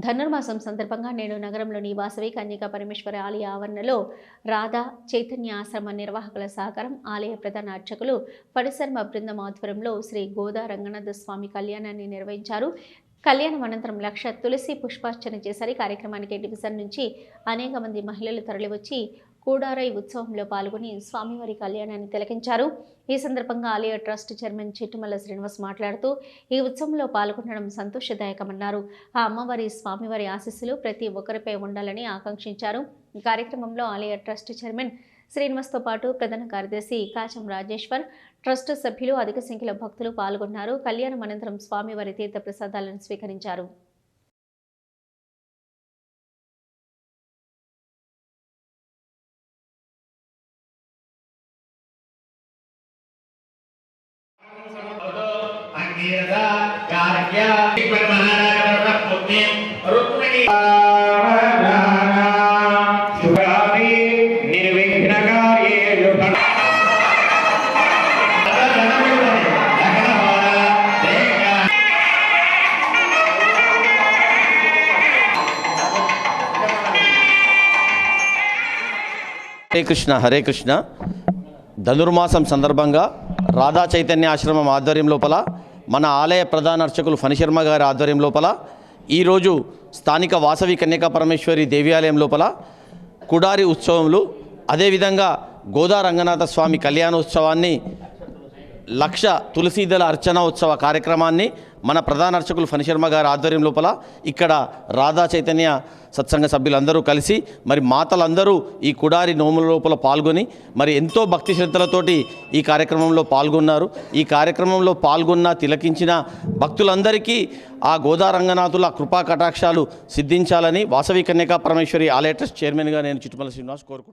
ధనుర్మాసం సందర్భంగా నేడు నగరంలోని వాసవి కన్యకా పరమేశ్వరి ఆలయ ఆవరణలో రాధా చైతన్య ఆశ్రమ నిర్వాహకుల సహకారం ఆలయ ప్రధాన అర్చకులు పడిశర్మ బృందం ఆధ్వర్యంలో శ్రీ గోదా రంగనాథ స్వామి కళ్యాణాన్ని నిర్వహించారు. కళ్యాణం అనంతరం లక్ష తులసి పుష్పార్చన చేశారు. కార్యక్రమానికి డివిజన్ నుంచి అనేక మంది మహిళలు తరలివచ్చి కూడారై ఉత్సవంలో పాల్గొని స్వామివారి కళ్యాణాన్ని తిలకించారు. ఈ సందర్భంగా ఆలయ ట్రస్ట్ చైర్మన్ చిట్టుమల్ల శ్రీనివాస్ మాట్లాడుతూ ఈ ఉత్సవంలో పాల్గొనడం సంతోషదాయకమన్నారు. ఆ అమ్మవారి స్వామివారి ఆశీస్సులు ప్రతి ఒక్కరిపై ఉండాలని ఆకాంక్షించారు. ఈ కార్యక్రమంలో ఆలయ ట్రస్ట్ చైర్మన్ శ్రీనివాస్తో పాటు ప్రధాన కార్యదర్శి కాచం రాజేశ్వర్, ట్రస్ట్ సభ్యులు, అధిక సంఖ్యలో భక్తులు పాల్గొన్నారు. కళ్యాణం అనంతరం స్వామివారి తీర్థ ప్రసాదాలను స్వీకరించారు. హరే కృష్ణ హరే కృష్ణ. ధనుర్మాసం సందర్భంగా రాధా చైతన్య ఆశ్రమం ఆధ్వర్యం లోపల మన ఆలయ ప్రధాన అర్చకులు ఫణిశర్మ గారి ఆధ్వర్యం లోపల ఈరోజు స్థానిక వాసవి కన్యకా పరమేశ్వరి దేవాలయం లోపల కుడారి ఉత్సవములు, అదేవిధంగా గోదా రంగనాథ స్వామి కళ్యాణోత్సవాన్ని, లక్ష తులసీదళ అర్చన ఉత్సవ కార్యక్రమాన్ని మన ప్రధాన అర్చకులు ఫణిశర్మ గారి ఆధ్వర్యం లోపల ఇక్కడ రాధా చైతన్య సత్సంగ సభ్యులందరూ కలిసి మరి మాతలందరూ ఈ కుడారి నోముల లోపల పాల్గొని మరి ఎంతో భక్తి శ్రద్ధలతోటి ఈ కార్యక్రమంలో పాల్గొన్నారు. ఈ కార్యక్రమంలో పాల్గొన్న తిలకించిన భక్తులందరికీ ఆ గోదా రంగనాథుల కృపా కటాక్షాలు సిద్ధించాలని వాసవి కన్యకా పరమేశ్వరి ఆలయ ట్రస్ట్ చైర్మన్గా నేను చిట్టుమల్ల శ్రీనివాస్ కోరుకుంటున్నాను.